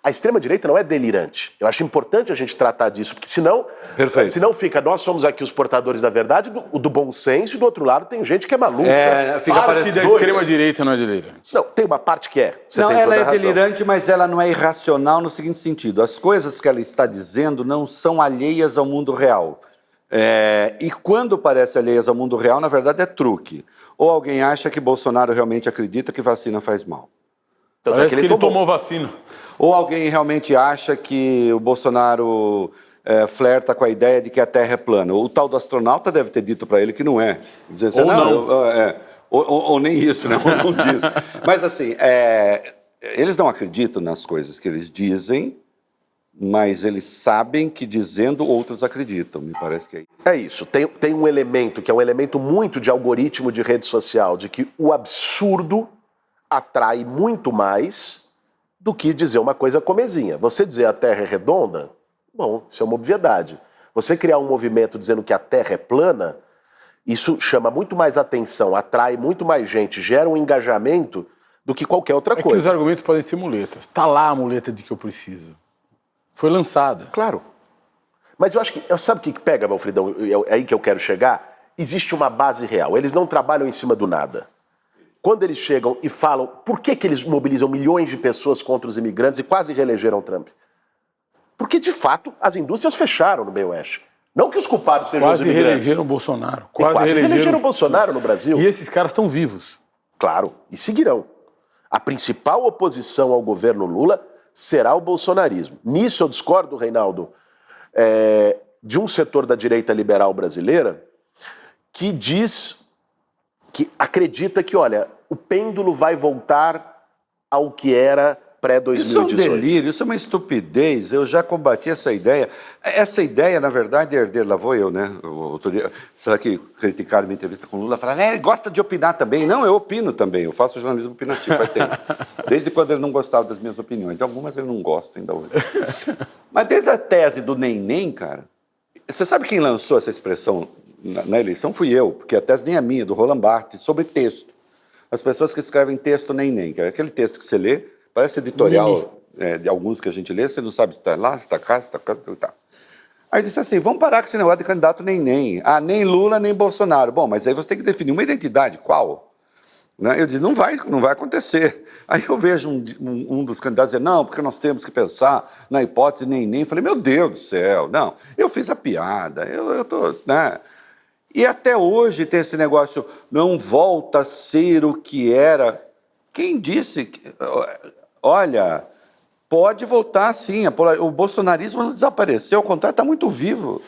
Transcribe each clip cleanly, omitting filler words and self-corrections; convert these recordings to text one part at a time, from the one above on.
A extrema-direita não é delirante. Eu acho importante a gente tratar disso, porque senão fica, nós somos aqui os portadores da verdade, do bom senso, e do outro lado tem gente que é maluca. Fica parte da extrema-direita não é delirante. Não, tem uma parte que é. Não, ela é delirante, mas ela não é irracional no seguinte sentido. As coisas que ela está dizendo não são alheias ao mundo real. E quando parece alheias ao mundo real, na verdade é truque. Ou alguém acha que Bolsonaro realmente acredita que vacina faz mal. Tanto parece que ele tomou vacina. Ou alguém realmente acha que o Bolsonaro flerta com a ideia de que a Terra é plana. O tal do astronauta deve ter dito para ele que não é. Dizer, ou não. Ou nem isso, né? Ou não diz. Mas assim, eles não acreditam nas coisas que eles dizem, mas eles sabem que dizendo outros acreditam, me parece que é isso. É isso. Tem um elemento que é um elemento muito de algoritmo de rede social, de que o absurdo atrai muito mais do que dizer uma coisa comezinha. Você dizer a Terra é redonda, bom, isso é uma obviedade. Você criar um movimento dizendo que a Terra é plana, isso chama muito mais atenção, atrai muito mais gente, gera um engajamento do que qualquer outra coisa. Que os argumentos podem ser muletas. Tá lá a muleta de que eu preciso. Foi lançada. Claro. Mas eu acho que... Sabe o que pega, Valfridão? É aí que eu quero chegar. Existe uma base real. Eles não trabalham em cima do nada. Quando eles chegam e falam por que eles mobilizam milhões de pessoas contra os imigrantes e quase reelegeram Trump? Porque, de fato, as indústrias fecharam no meio oeste. Não que os culpados sejam os imigrantes. Quase reelegeram o Bolsonaro. Quase reelegeram o Bolsonaro no Brasil. E esses caras estão vivos. Claro, e seguirão. A principal oposição ao governo Lula será o bolsonarismo. Nisso eu discordo, Reinaldo, de um setor da direita liberal brasileira que diz... que acredita que, olha, o pêndulo vai voltar ao que era pré-2018. Isso é um delírio, isso é uma estupidez, eu já combati essa ideia. Essa ideia, na verdade, é herdeira, lá vou eu, né? Será que criticaram minha entrevista com o Lula? Falaram, ele gosta de opinar também. Não, eu opino também, eu faço jornalismo opinativo faz tempo. Desde quando ele não gostava das minhas opiniões. Algumas ele não gosta ainda hoje. Mas desde a tese do nem, cara, você sabe quem lançou essa expressão na eleição? Fui eu, porque a tese nem é minha, do Roland Barthes, sobre texto. As pessoas que escrevem texto nem, que é aquele texto que você lê, parece editorial de alguns que a gente lê, você não sabe se está lá, se está cá, se está cá, tá. Aí disse assim, vamos parar com esse negócio de candidato nem. Ah, nem Lula, nem Bolsonaro. Bom, mas aí você tem que definir uma identidade, qual? Né? Eu disse, não vai acontecer. Aí eu vejo um dos candidatos dizer, não, porque nós temos que pensar na hipótese nem. Eu falei, meu Deus do céu, não, eu fiz a piada, eu tô, né? E até hoje tem esse negócio, não volta a ser o que era. Quem disse? Olha, pode voltar sim, o bolsonarismo não desapareceu, ao contrário, está muito vivo.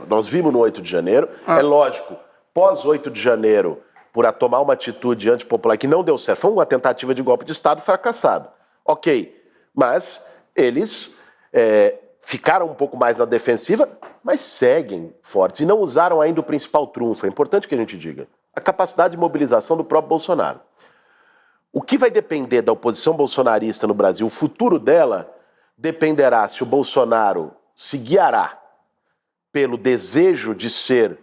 Nós vimos no 8 de janeiro, é lógico, pós 8 de janeiro, por tomar uma atitude antipopular que não deu certo, foi uma tentativa de golpe de Estado fracassado. Ok, mas eles ficaram um pouco mais na defensiva, mas seguem fortes e não usaram ainda o principal trunfo, é importante que a gente diga, a capacidade de mobilização do próprio Bolsonaro. O que vai depender da oposição bolsonarista no Brasil, o futuro dela, dependerá se o Bolsonaro se guiará pelo desejo de ser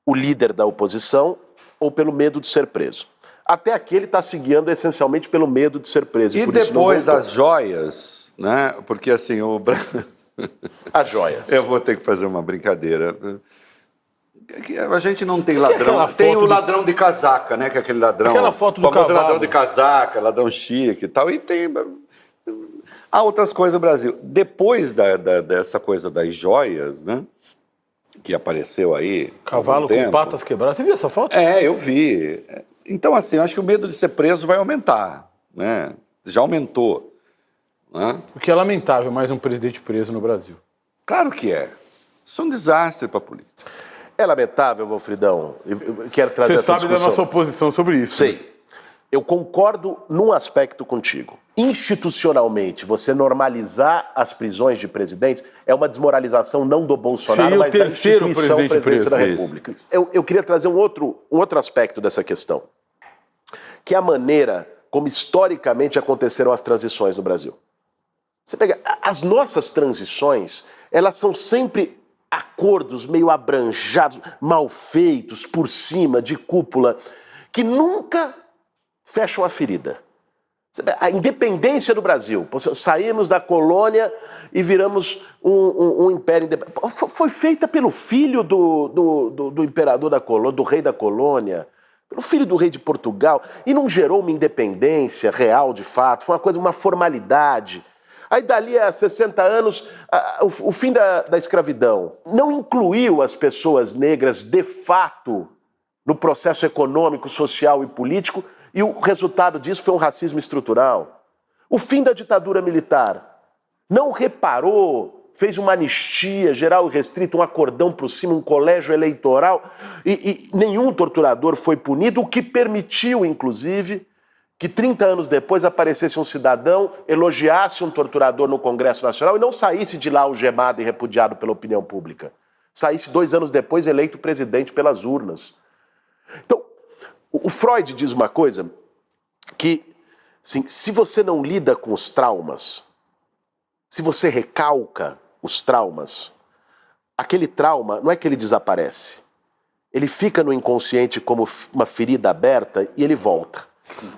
o líder da oposição ou pelo medo de ser preso. Até aqui ele está se guiando essencialmente pelo medo de ser preso. E depois das joias, né? Porque assim, as joias. Eu vou ter que fazer uma brincadeira. A gente não tem ladrão. Tem o ladrão de casaca, né? Que é aquele ladrão. Aquela foto do famoso cavalo. Ladrão de casaca, ladrão chique e tal. E tem. Há outras coisas no Brasil. Depois dessa coisa das joias, né? Que apareceu aí. Cavalo com patas quebradas. Você viu essa foto? Eu vi. Então, assim, eu acho que o medo de ser preso vai aumentar, né? Já aumentou. Né? O que é lamentável, mais um presidente preso no Brasil. Claro que é. Isso é um desastre para a política. É lamentável, Valfridão. Eu quero trazer essa discussão. Você sabe da nossa oposição sobre isso. Sei. Né? Eu concordo num aspecto contigo. Institucionalmente, você normalizar as prisões de presidentes é uma desmoralização não do Bolsonaro, mas da instituição presidência da República. Eu queria trazer um outro aspecto dessa questão, que é a maneira como historicamente aconteceram as transições no Brasil. Você pega, as nossas transições, elas são sempre acordos meio abranjados, mal feitos, por cima, de cúpula, que nunca fecham a ferida. A independência do Brasil. Saímos da colônia e viramos um império independente. Foi feita pelo filho do imperador da colônia, do rei da colônia, pelo filho do rei de Portugal, e não gerou uma independência real, de fato. Foi uma formalidade. Aí, dali a 60 anos, o fim da escravidão não incluiu as pessoas negras, de fato, no processo econômico, social e político, e o resultado disso foi um racismo estrutural. O fim da ditadura militar não reparou, fez uma anistia geral e restrita, um acordão por cima, um colégio eleitoral, e nenhum torturador foi punido, o que permitiu, inclusive, que 30 anos depois aparecesse um cidadão, elogiasse um torturador no Congresso Nacional e não saísse de lá algemado e repudiado pela opinião pública. Saísse 2 anos depois eleito presidente pelas urnas. Então, o Freud diz uma coisa que, assim, se você não lida com os traumas, se você recalca os traumas, aquele trauma não é que ele desaparece. Ele fica no inconsciente como uma ferida aberta e ele volta.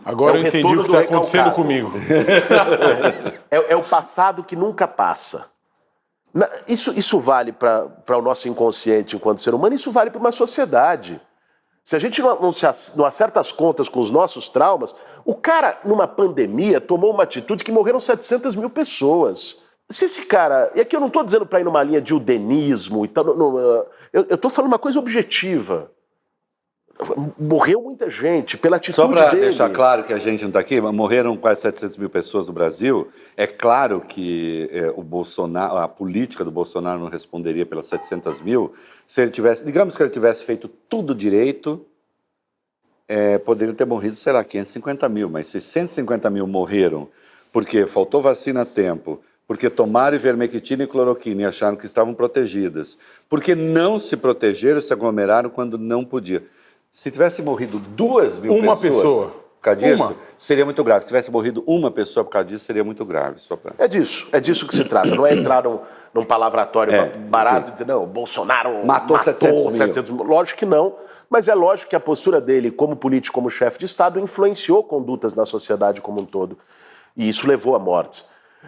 Agora eu entendi o que está acontecendo comigo. É o passado que nunca passa. Isso vale para o nosso inconsciente enquanto ser humano, isso vale para uma sociedade. Se a gente não acerta as contas com os nossos traumas, o cara, numa pandemia, tomou uma atitude que morreram 700 mil pessoas. Se esse cara... E aqui eu não estou dizendo para ir numa linha de eudenismo e tal, eu estou falando uma coisa objetiva. Morreu muita gente pela atitude dele. Só para deixar claro que a gente não está aqui, morreram quase 700 mil pessoas no Brasil. É claro que o Bolsonaro, a política do Bolsonaro não responderia pelas 700 mil. Se ele tivesse, digamos que ele tivesse feito tudo direito, poderia ter morrido, sei lá, 550 mil. Mas se 150 mil morreram porque faltou vacina a tempo, porque tomaram ivermectina e cloroquina e acharam que estavam protegidas, porque não se protegeram e se aglomeraram quando não podiam. Se tivesse morrido 2 mil uma pessoas pessoa por causa disso, seria muito grave. Se tivesse morrido uma pessoa por causa disso, seria muito grave. É disso que se trata. Não é entrar num palavratório barato e dizer, não, Bolsonaro matou 700 mil. Lógico que não, mas é lógico que a postura dele como político, como chefe de Estado, influenciou condutas na sociedade como um todo. E isso levou a mortes.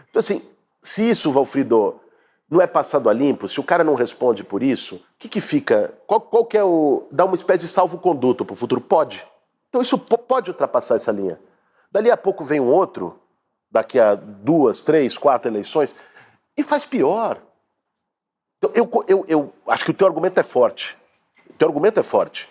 Então, assim, se isso, Valfrido, não é passado a limpo, se o cara não responde por isso, o que fica? Qual que é dá uma espécie de salvo-conduto para o futuro? Pode. Então isso pode ultrapassar essa linha. Dali a pouco vem um outro, daqui a 2, 3, 4 eleições, e faz pior. Então, eu acho que o teu argumento é forte. O teu argumento é forte.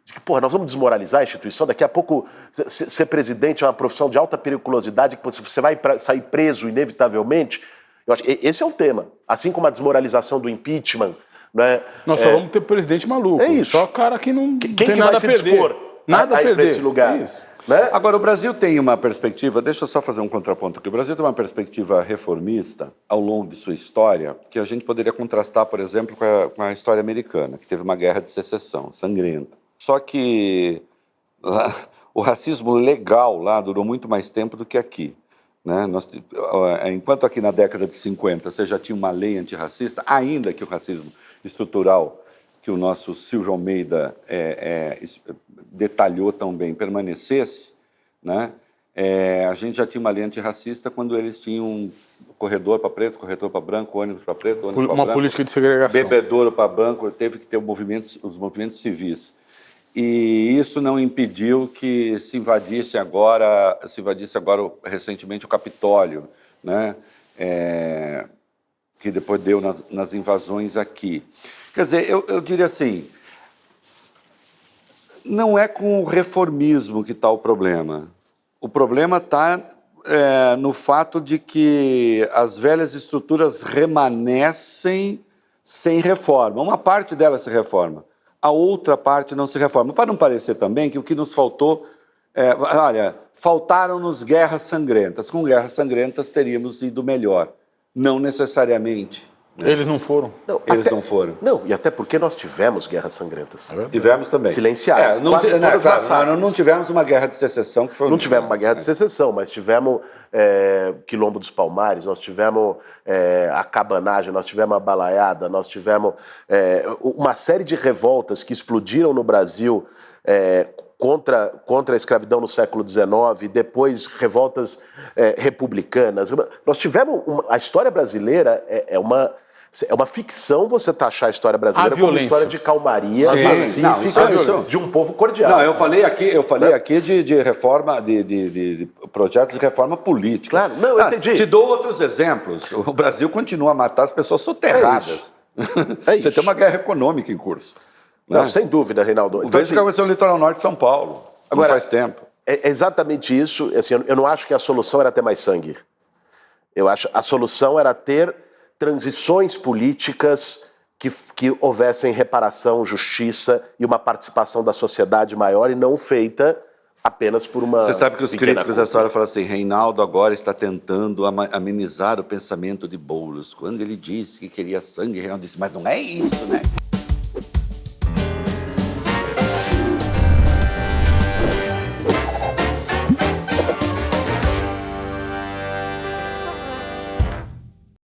De que, porra, nós vamos desmoralizar a instituição, daqui a pouco ser presidente é uma profissão de alta periculosidade, que você vai sair preso inevitavelmente. Eu acho que esse é um tema. Assim como a desmoralização do impeachment. Né? Nós só vamos ter presidente maluco. É isso. Só cara que não Quem tem que nada vai se a perder. dispor Nada a ir perder. para esse lugar? É isso. Né? Agora, o Brasil tem uma perspectiva, deixa eu só fazer um contraponto aqui. O Brasil tem uma perspectiva reformista ao longo de sua história, que a gente poderia contrastar, por exemplo, com a história americana, que teve uma guerra de secessão, sangrenta. Só que lá, o racismo legal lá durou muito mais tempo do que aqui. Né? Enquanto aqui na década de 50 você já tinha uma lei antirracista, ainda que o racismo estrutural que o nosso Silvio Almeida detalhou tão bem permanecesse, né? A gente já tinha uma lei antirracista quando eles tinham corredor para preto, corredor para branco, ônibus para preto, ônibus para branco. Uma política de segregação. Bebedouro para branco, teve que ter os movimentos civis. E isso não impediu que se invadisse agora recentemente o Capitólio, né? Que depois deu nas invasões aqui. Quer dizer, eu diria assim, não é com o reformismo que está o problema. O problema está no fato de que as velhas estruturas remanescem sem reforma. Uma parte delas se reforma, a outra parte não se reforma. Para não parecer também que o que nos faltou... faltaram-nos guerras sangrentas. Com guerras sangrentas teríamos ido melhor. Não necessariamente. Né? Eles não foram. Eles não foram. Não, e até porque nós tivemos guerras sangrentas. Tivemos também. Silenciadas. Não tivemos uma guerra de secessão que foi... Não tivemos uma guerra de secessão, mas tivemos Quilombo dos Palmares, nós tivemos a cabanagem, nós tivemos a balaiada, nós tivemos uma série de revoltas que explodiram no Brasil contra a escravidão no século XIX, depois revoltas republicanas. Nós tivemos... a história brasileira é uma ficção você taxar a história brasileira como uma história de calmaria pacífica de um povo cordial. Não, eu falei aqui de reforma, de projetos de reforma política. Claro, não, eu entendi. Te dou outros exemplos. O Brasil continua a matar as pessoas soterradas. Você tem uma guerra econômica em curso. Não, sem dúvida, Reinaldo. Então, veja o que aconteceu no litoral norte de São Paulo. Agora, não faz tempo. É exatamente isso. Assim, eu não acho que a solução era ter mais sangue. Eu acho que a solução era ter transições políticas que houvessem reparação, justiça e uma participação da sociedade maior e não feita apenas por uma... Você sabe que os críticos dessa hora falam assim, Reinaldo agora está tentando amenizar o pensamento de Boulos. Quando ele disse que queria sangue, Reinaldo disse, mas não é isso, né?